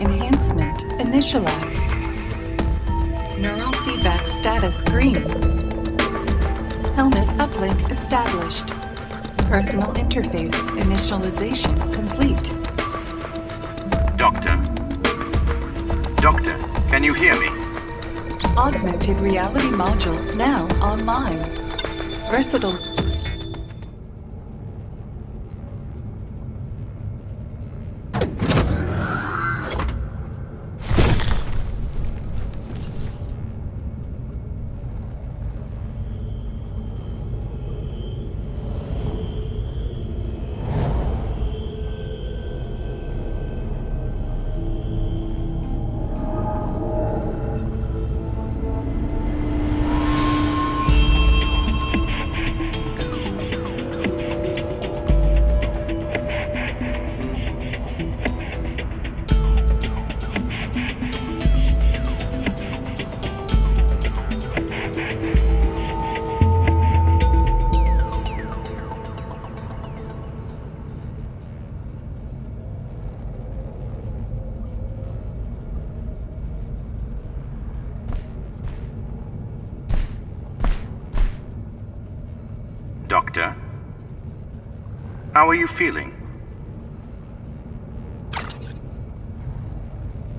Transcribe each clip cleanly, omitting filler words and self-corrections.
Enhancement initialized. Neural feedback status green. Helmet uplink established. Personal interface initialization complete. Doctor? Doctor, can you hear me? Augmented reality module now online. Versatile. Doctor? How are you feeling?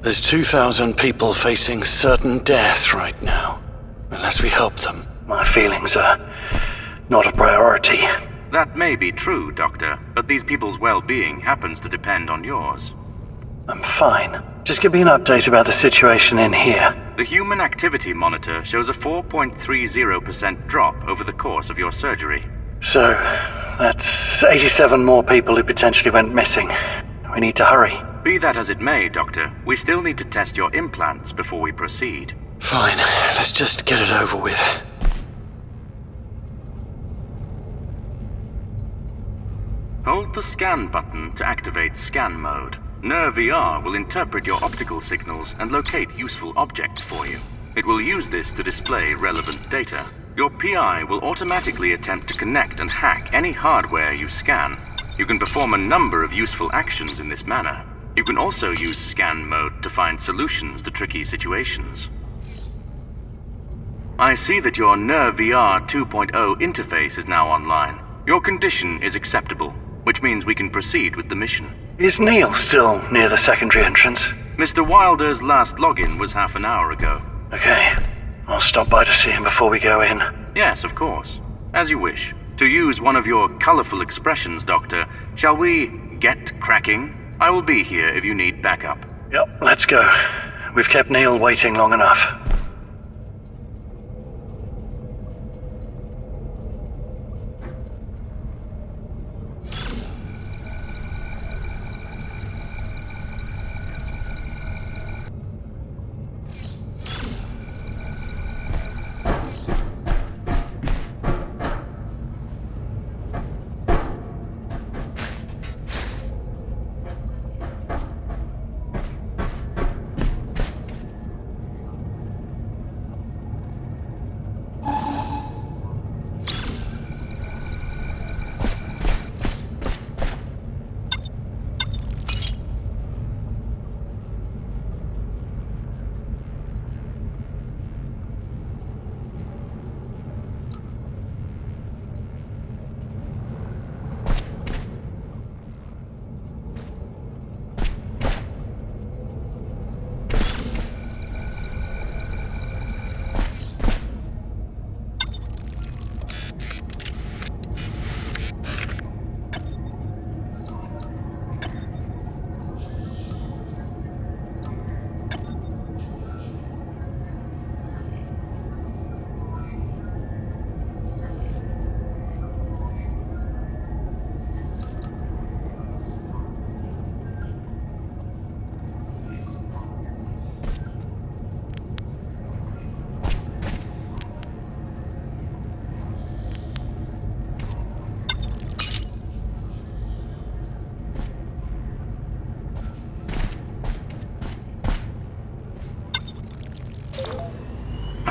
There's 2,000 people facing certain death right now. Unless we help them, my feelings are not a priority. That may be true, Doctor, but these people's well-being happens to depend on yours. I'm fine. Just give me an update about the situation in here. The Human Activity Monitor shows a 4.30% drop over the course of your surgery. So, that's 87 more people who potentially went missing. We need to hurry. Be that as it may, Doctor, we still need to test your implants before we proceed. Fine, let's just get it over with. Hold the scan button to activate scan mode. NVR will interpret your optical signals and locate useful objects for you. It will use this to display relevant data. Your PI will automatically attempt to connect and hack any hardware you scan. You can perform a number of useful actions in this manner. You can also use scan mode to find solutions to tricky situations. I see that your NVR 2.0 interface is now online. Your condition is acceptable, which means we can proceed with the mission. Is Neil still near the secondary entrance? Mr. Wilder's last login was half an hour ago. Okay. I'll stop by to see him before we go in. Yes, of course. As you wish. To use one of your colorful expressions, Doctor, shall we get cracking? I will be here if you need backup. Yep, let's go. We've kept Neil waiting long enough.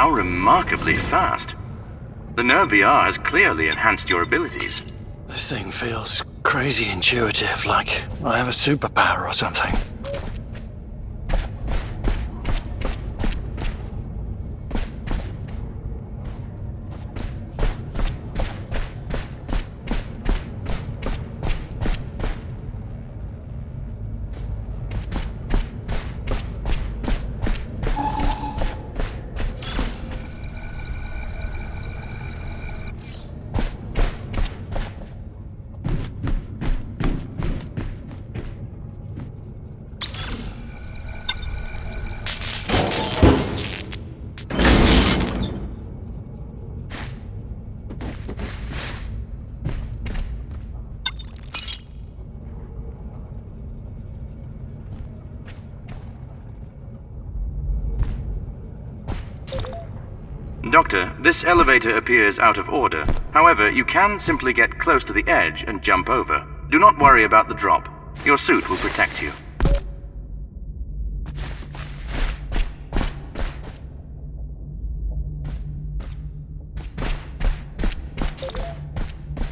How remarkably fast. The Nerve VR has clearly enhanced your abilities. This thing feels crazy intuitive, like I have a superpower or something. Doctor, this elevator appears out of order. However, you can simply get close to the edge and jump over. Do not worry about the drop. Your suit will protect you.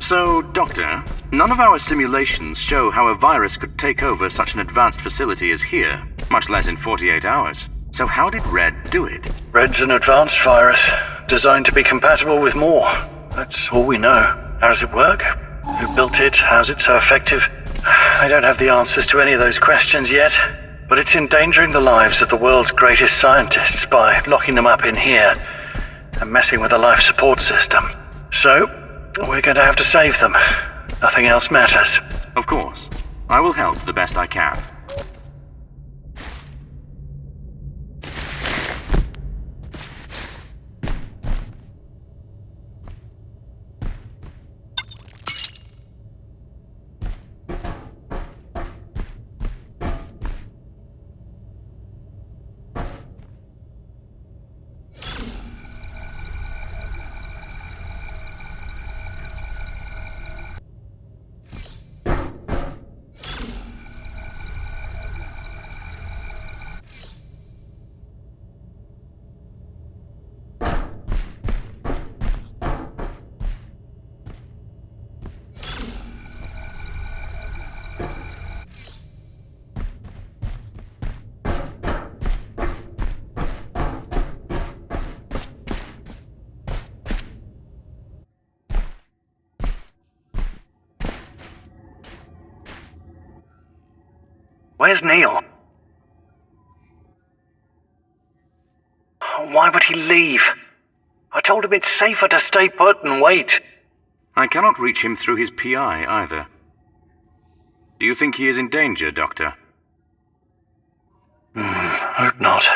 So, Doctor, none of our simulations show how a virus could take over such an advanced facility as here, much less in 48 hours. So how did Red do it? Red's an advanced virus, designed to be compatible with more. That's all we know. How does it work? Who built it? How's it so effective? I don't have the answers to any of those questions yet, but it's endangering the lives of the world's greatest scientists by locking them up in here and messing with the life support system. So, we're going to have to save them. Nothing else matters. Of course. I will help the best I can. Where's Neil? Why would he leave? I told him it's safer to stay put and wait. I cannot reach him through his PI either. Do you think he is in danger, Doctor? Hope not.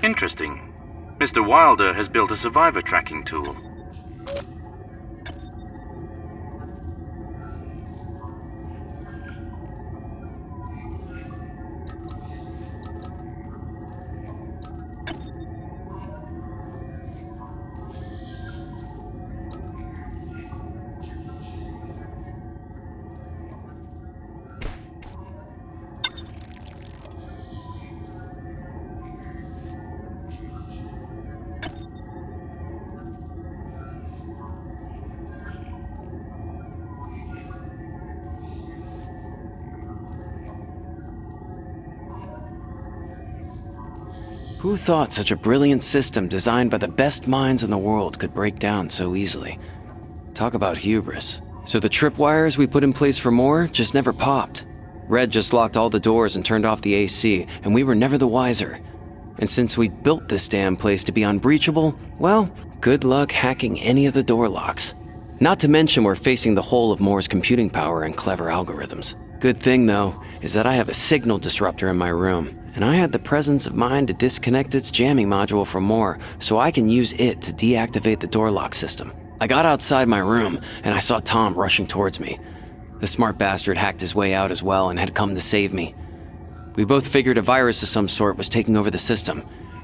Interesting. Mr. Wilder has built a survivor tracking tool. Who thought such a brilliant system designed by the best minds in the world could break down so easily? Talk about hubris. So the tripwires we put in place for more just never popped. Red just locked all the doors and turned off the AC, and we were never the wiser. And since we built this damn place to be unbreachable, well, good luck hacking any of the door locks. Not to mention we're facing the whole of Moore's computing power and clever algorithms. Good thing, though, is that I have a signal disruptor in my room, and I had the presence of mind to disconnect its jamming module from more so I can use it to deactivate the door lock system. I got outside my room, and I saw Tom rushing towards me. The smart bastard hacked his way out as well and had come to save me. We both figured a virus of some sort was taking over the system,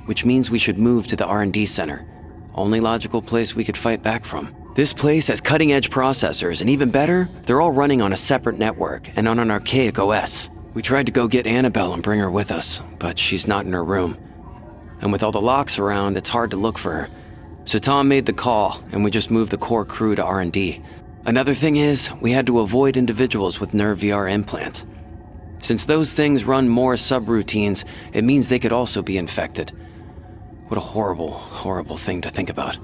which means we should move to the R&D center. Only logical place we could fight back from. This place has cutting-edge processors, and even better, they're all running on a separate network and on an archaic OS. We tried to go get Annabelle and bring her with us, but she's not in her room. And with all the locks around, it's hard to look for her. So Tom made the call, and we just moved the core crew to R&D. Another thing is, we had to avoid individuals with nerve VR implants. Since those things run more subroutines, it means they could also be infected. What a horrible, horrible thing to think about.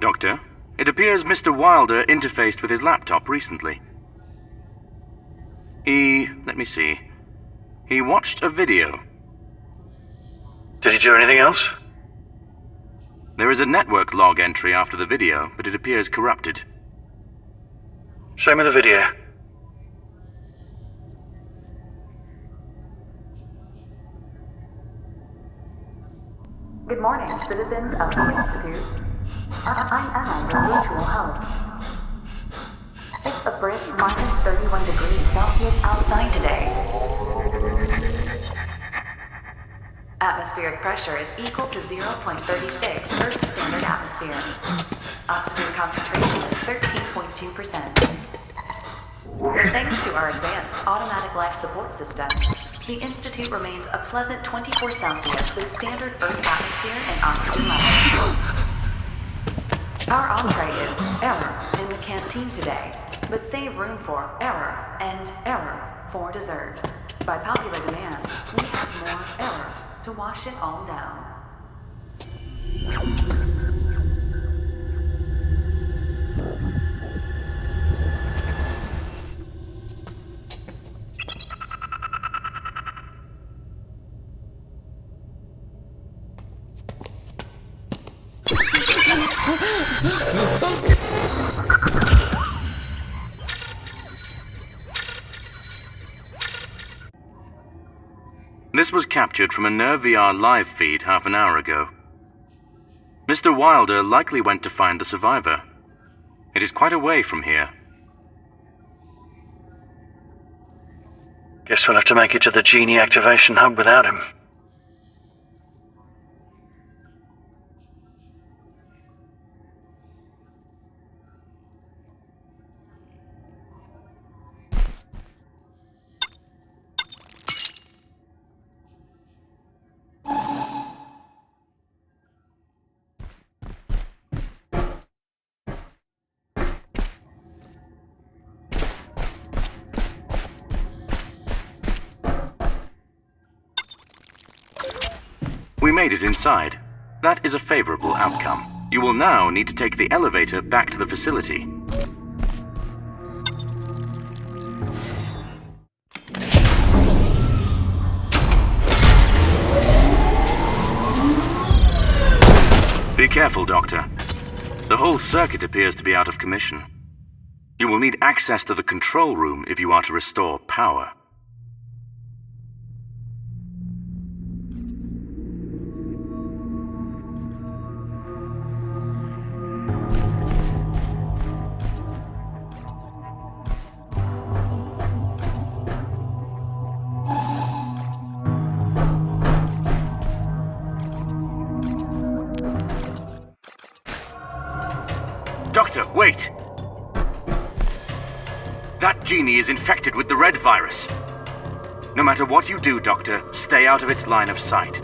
Doctor, it appears Mr. Wilder interfaced with his laptop recently. Let me see. He watched a video. Did he do anything else? There is a network log entry after the video, but it appears corrupted. Show me the video. Good morning, citizens of the Institute. I'm Emma, your virtual host. It's a brisk minus 31 degrees Celsius outside today. Atmospheric pressure is equal to 0.36 Earth standard atmosphere. Oxygen concentration is 13.2%. Thanks to our advanced automatic life support system, the Institute remains a pleasant 24 Celsius with standard Earth atmosphere and oxygen levels. Our entree is error in the canteen today, but save room for error and error for dessert. By popular demand, we have more error to wash it all down. This was captured from a Nerve VR live feed half an hour ago. Mr. Wilder likely went to find the survivor. It is quite a way from here. Guess we'll have to make it to the Genie activation hub without him. We made it inside. That is a favorable outcome. You will now need to take the elevator back to the facility. Be careful, Doctor. The whole circuit appears to be out of commission. You will need access to the control room if you are to restore power. Doctor, wait! That genie is infected with the red virus. No matter what you do, Doctor, stay out of its line of sight.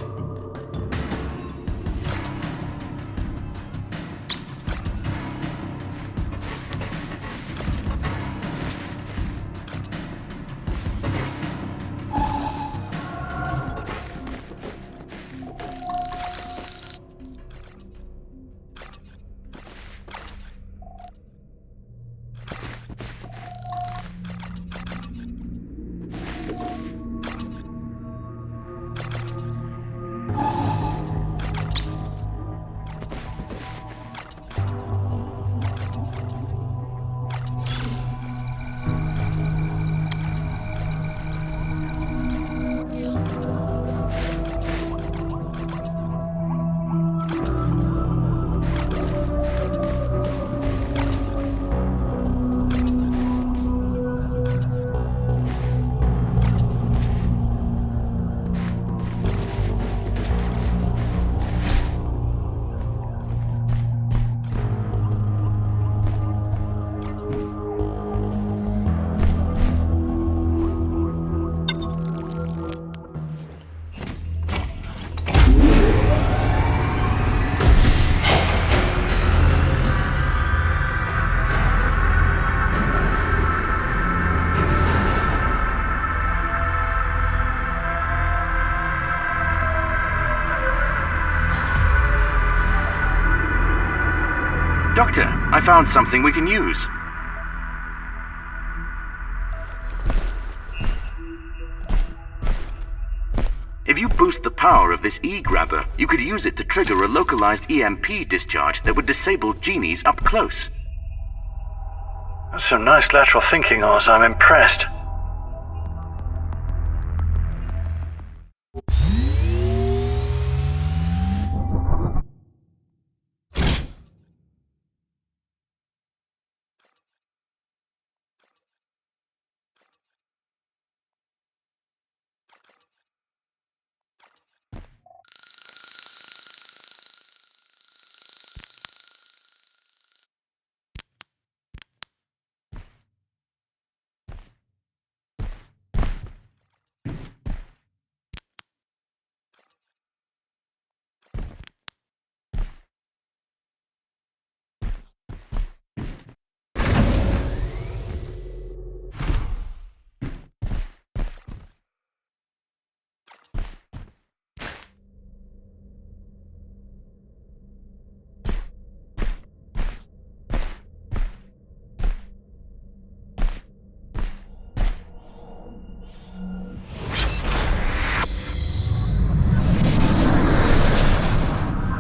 Doctor, I found something we can use. If you boost the power of this E-grabber, you could use it to trigger a localized EMP discharge that would disable genies up close. That's some nice lateral thinking, Oz. I'm impressed.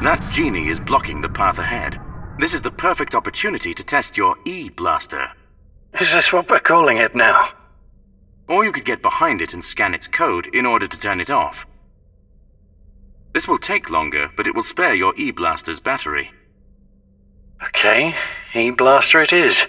That genie is blocking the path ahead. This is the perfect opportunity to test your E-blaster. Is this what we're calling it now? Or you could get behind it and scan its code in order to turn it off. This will take longer, but it will spare your E-blaster's battery. Okay, E-blaster it is.